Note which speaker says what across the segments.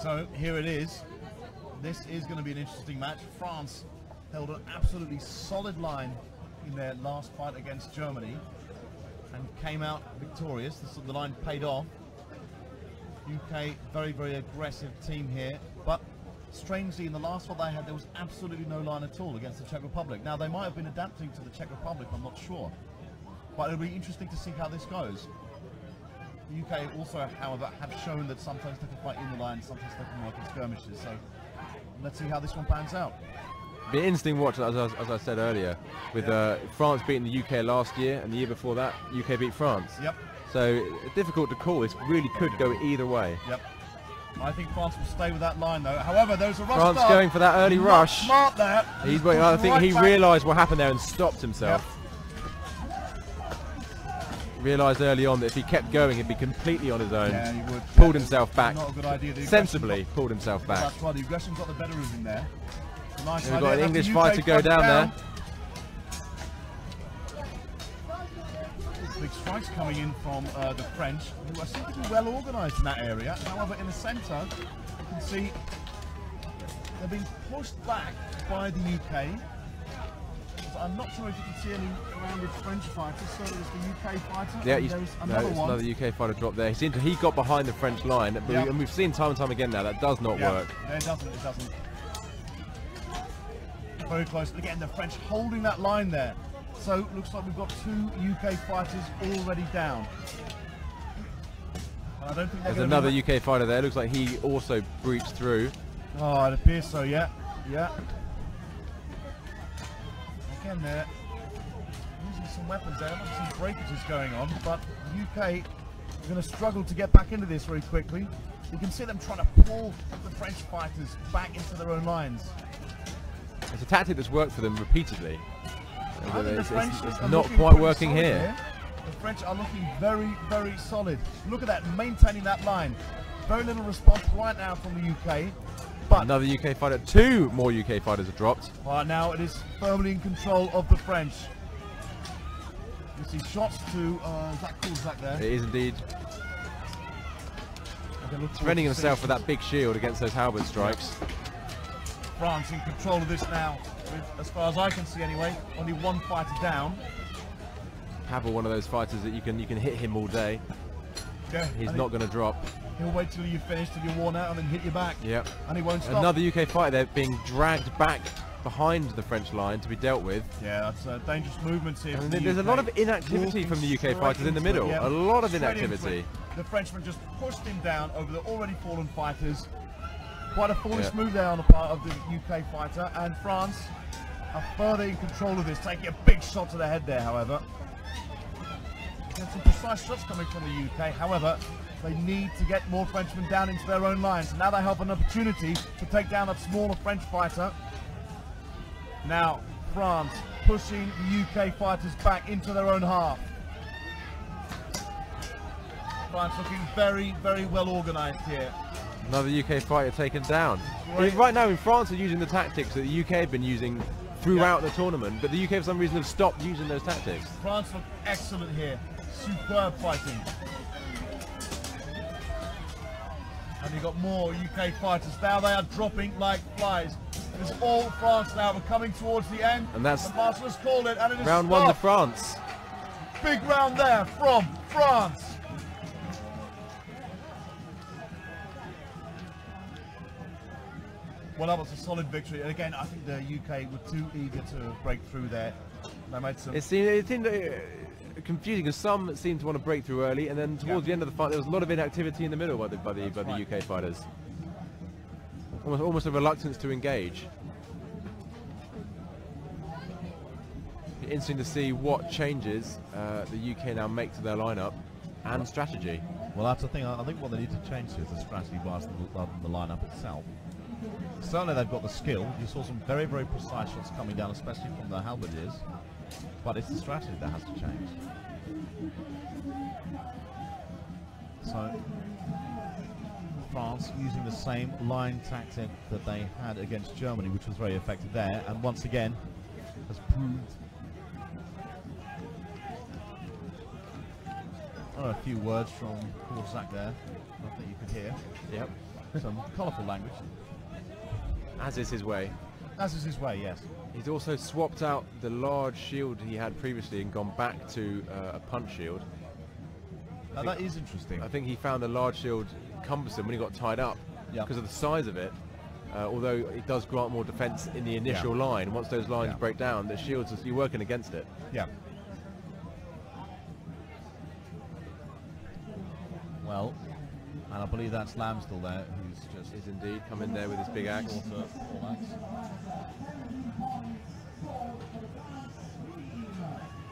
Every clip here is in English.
Speaker 1: So here it is. This is going to be an interesting match. France held an absolutely solid line in their last fight against Germany and came out victorious. The line paid off. UK, very, very aggressive team here, but strangely in the last fight they had, there was absolutely no line at all against the Czech Republic. Now they might have been adapting to the Czech Republic, I'm not sure, but it'll be interesting to see how this goes. The UK also, however, have shown that sometimes they can fight in the line, sometimes they can work in skirmishes, so let's see how this one pans out.
Speaker 2: Be an interesting watch, as I said earlier, with France beating the UK last year, and the year before that, UK beat France.
Speaker 1: Yep.
Speaker 2: So difficult to call. This really could go either way.
Speaker 1: Yep. I think France will stay with that line though. However, there's a rush.
Speaker 2: France
Speaker 1: start.
Speaker 2: going for that early rush.
Speaker 1: Smart there.
Speaker 2: I think he realised what happened there and stopped himself.
Speaker 1: Yep.
Speaker 2: Realised early on that if he kept going, he'd be completely on his own.
Speaker 1: Yeah, he would.
Speaker 2: Pulled himself back.
Speaker 1: Not a good idea.
Speaker 2: Sensibly pulled himself back.
Speaker 1: That's right. The aggression got the better of him there. Nice.
Speaker 2: We've got an English fighter go down there.
Speaker 1: Big strikes coming in from the French, who are seem to be well organised in that area. However, in the centre, you can see they're being pushed back by the UK. So I'm not sure if you can see any rounded French fighters. So there's the UK fighter.
Speaker 2: Yeah,
Speaker 1: there's another one.
Speaker 2: Another UK fighter dropped there. He got behind the French line, but and we've seen time and time again now that does not work.
Speaker 1: No, it doesn't. It doesn't. Very close. Again, the French holding that line there. So looks like we've got 2 UK fighters already down. And I don't think
Speaker 2: there's another UK fighter there. Looks like he also breached through.
Speaker 1: Oh, it appears so. Yeah, yeah. Again, they're using some weapons there. Not some breakages going on, but the UK are going to struggle to get back into this very quickly. You can see them trying to pull the French fighters back into their own lines.
Speaker 2: It's a tactic that's worked for them repeatedly. It's not
Speaker 1: looking
Speaker 2: quite working
Speaker 1: here.
Speaker 2: here.
Speaker 1: The French are looking very, very solid. Look at that, maintaining that line. Very little response right now from the UK. But
Speaker 2: another UK fighter, 2 more UK fighters have dropped.
Speaker 1: Well, now it is firmly in control of the French. You see shots to Zach Kulzak there.
Speaker 2: It is indeed. Defending himself with that big shield against those halberd strikes.
Speaker 1: France in control of this now, with, as far as I can see anyway, only 1 fighter down.
Speaker 2: Havel, one of those fighters that you can hit him all day.
Speaker 1: Yeah,
Speaker 2: he's not going to drop.
Speaker 1: He'll wait till you finish, till you're worn out, and then hit you back.
Speaker 2: Yep.
Speaker 1: And he won't stop.
Speaker 2: Another UK fighter there being dragged back behind the French line to be dealt with.
Speaker 1: Yeah, that's dangerous movements here.
Speaker 2: And there's a lot of inactivity from the UK fighters in the middle.
Speaker 1: Yeah,
Speaker 2: a lot of inactivity.
Speaker 1: The Frenchman just pushed him down over the already fallen fighters. Quite a foolish move there on the part of the UK fighter, and France are further in control of this, taking a big shot to the head there, however. There's some precise shots coming from the UK, however, they need to get more Frenchmen down into their own lines. Now they have an opportunity to take down that smaller French fighter. Now, France pushing the UK fighters back into their own half. France looking very, very well organised here.
Speaker 2: Another UK fighter taken down. Right now in France they're using the tactics that the UK have been using throughout the tournament, but the UK for some reason have stopped using those tactics.
Speaker 1: France look excellent here. Superb fighting. And you've got more UK fighters. Now they are dropping like flies. It is all France now. We're coming towards the end.
Speaker 2: And that's
Speaker 1: the master has called it, and it is
Speaker 2: round
Speaker 1: stopped.
Speaker 2: 1 to France.
Speaker 1: Big round there from France. Well, that was a solid victory. And again, I think the UK were too eager to break through there. They made some.
Speaker 2: It seemed confusing because some seemed to want to break through early, and then towards the end of the fight, there was a lot of inactivity in the middle by the UK fighters. Almost a reluctance to engage. Interesting to see what changes the UK now make to their lineup and strategy.
Speaker 3: Well, that's the thing. I think what they need to change is the strategy rather than the lineup itself. Certainly they've got the skill. You saw some very, very precise shots coming down, especially from the halberdiers. But it's the strategy that has to change. So, France using the same line tactic that they had against Germany, which was very effective there, and once again has proved. A few words from Kulzak there, not that you could hear.
Speaker 2: Yep.
Speaker 3: Some colourful language.
Speaker 2: As is his way.
Speaker 3: As is his way, yes.
Speaker 2: He's also swapped out the large shield he had previously and gone back to a punch shield.
Speaker 3: Now that is interesting.
Speaker 2: I think he found a large shield cumbersome when he got tied up because of the size of it. Although it does grant more defense in the initial line. Once those lines break down, the shields, you're working against it.
Speaker 3: Yeah. Well, and I believe that's Lamb still there, who's just...
Speaker 2: Is indeed come in there with his big axe.
Speaker 3: Full axe.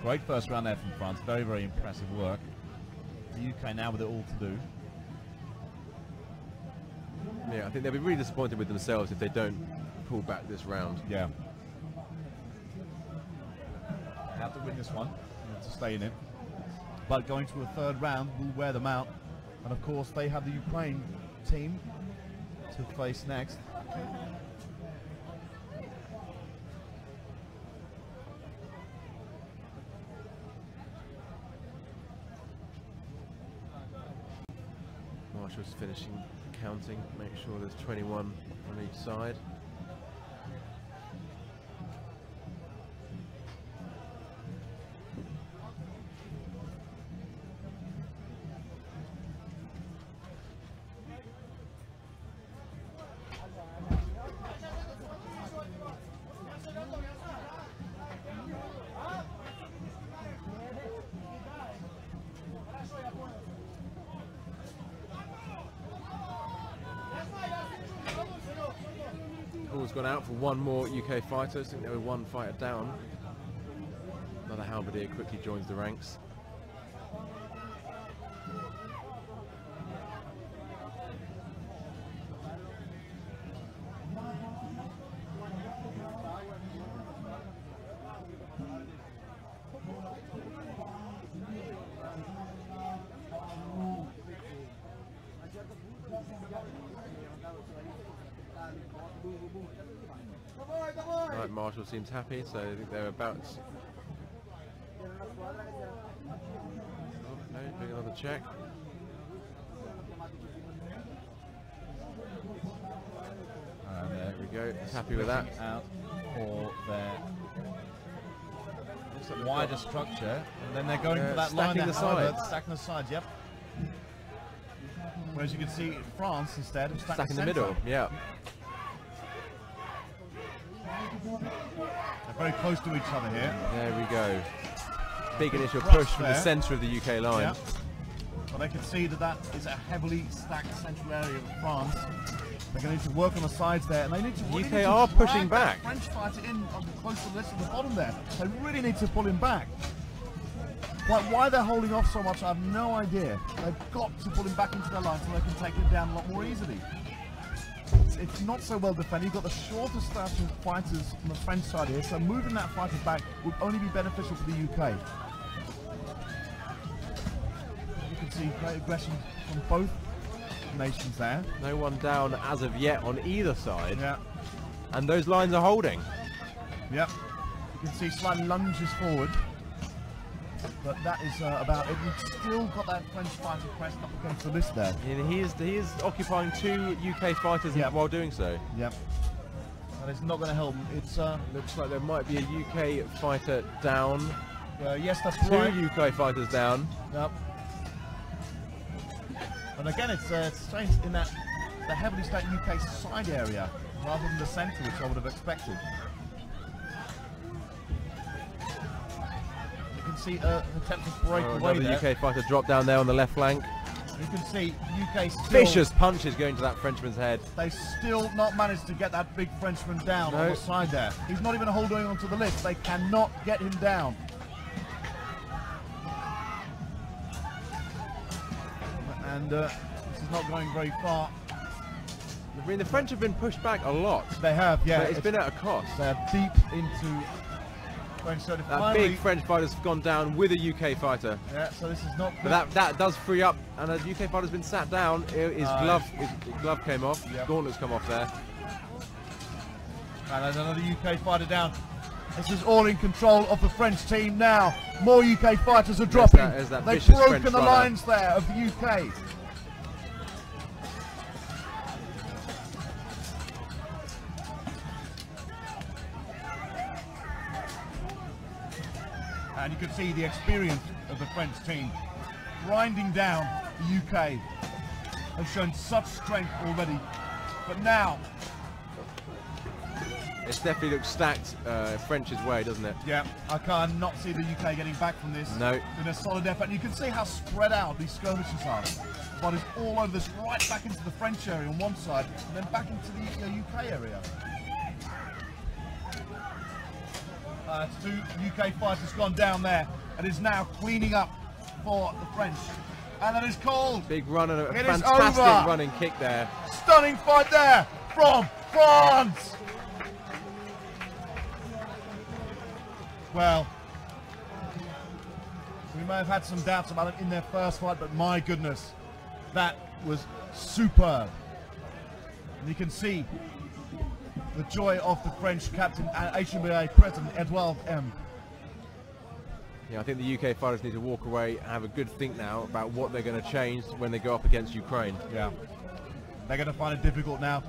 Speaker 3: Great first round there from France. Very, very impressive work. The UK now with it all to do.
Speaker 2: Yeah, I think they'll be really disappointed with themselves if they don't pull back this round.
Speaker 3: Yeah. They have to win this one to stay in it. But going to a third round will wear them out. And of course they have the Ukraine team to face next.
Speaker 2: Marshall's finishing counting, make sure there's 21 on each side. Call's gone out for one more UK fighter. I think there were one fighter down. Another halberdier quickly joins the ranks. Right, Marshall seems happy, so I think they're about. Oh, no, doing another check. There we go. He's happy with that.
Speaker 3: Out for their wider structure, and then they're going for that line
Speaker 2: stacking the sides.
Speaker 3: Stacking the sides, yep. Whereas you can see France instead of
Speaker 2: Stack in the middle, yeah.
Speaker 3: They're very close to each other here.
Speaker 2: There we go. Big initial push from the centre of the UK line.
Speaker 3: Yeah. Well, they can see that that is a heavily stacked central area of France. They're going to need to work on the sides there, and they need to.
Speaker 2: UK are pushing back.
Speaker 3: French fighter in close to the list at the bottom there. They really need to pull him back. Why they're holding off so much, I have no idea. They've got to pull him back into their line so they can take him down a lot more easily. It's not so well defended. You've got the shorter stature fighters on the French side here, so moving that fighter back would only be beneficial for the UK. You can see great aggression from both nations there.
Speaker 2: No one down as of yet on either side.
Speaker 3: Yeah.
Speaker 2: And those lines are holding.
Speaker 3: Yep. You can see slight lunges forward. But that is about it. We've still got that French fighter pressed up against the list there.
Speaker 2: And he is occupying two UK fighters while doing so.
Speaker 3: Yep. And it's not going to help. It's
Speaker 2: looks like there might be a UK fighter down.
Speaker 3: Yes, that's
Speaker 2: two
Speaker 3: right.
Speaker 2: Two UK fighters down.
Speaker 3: Yep. And again, it's strange in that the heavily stacked UK side area rather than the centre, which I would have expected. You can see attempt to break away
Speaker 2: another
Speaker 3: there.
Speaker 2: UK fighter dropped down there on the left flank.
Speaker 3: You can see UK still...
Speaker 2: Vicious punches going to that Frenchman's head.
Speaker 3: They've still not managed to get that big Frenchman down on the side there. He's not even holding onto the lift. They cannot get him down. And this is not going very far.
Speaker 2: I mean, the French have been pushed back a lot.
Speaker 3: They have, yeah.
Speaker 2: But it's been at a cost.
Speaker 3: They're deep into French. So
Speaker 2: that big French fighter's gone down with a UK fighter.
Speaker 3: Yeah, so this is not good.
Speaker 2: But that does free up, and a UK fighter's been sat down. His glove came off.
Speaker 3: Yep.
Speaker 2: Gauntlets come off there.
Speaker 3: And there's another UK fighter down. This is all in control of the French team now. More UK fighters are dropping. They've broken the lines there of the UK.
Speaker 1: And you could see the experience of the French team grinding down the UK. Have shown such strength already, but now
Speaker 2: It definitely looks stacked French's way, doesn't it?
Speaker 1: yeah, I cannot see the UK getting back from this.
Speaker 2: No.
Speaker 1: In a solid effort. And you can see how spread out these skirmishes are. Bodies all over this, right back into the French area on one side, and then back into the UK area. Two UK fighters gone down there, and is now cleaning up for the French. And that is called.
Speaker 2: Big run and a
Speaker 1: It is
Speaker 2: fantastic
Speaker 1: over.
Speaker 2: running kick there.
Speaker 1: Stunning fight there from France. Well, we may have had some doubts about it in their first fight, but my goodness, that was superb. And you can see the joy of the French captain and HMBA president, Edouard M.
Speaker 2: Yeah, I think the UK fighters need to walk away and have a good think now about what they're going to change when they go up against Ukraine.
Speaker 1: Yeah. They're going to find it difficult now.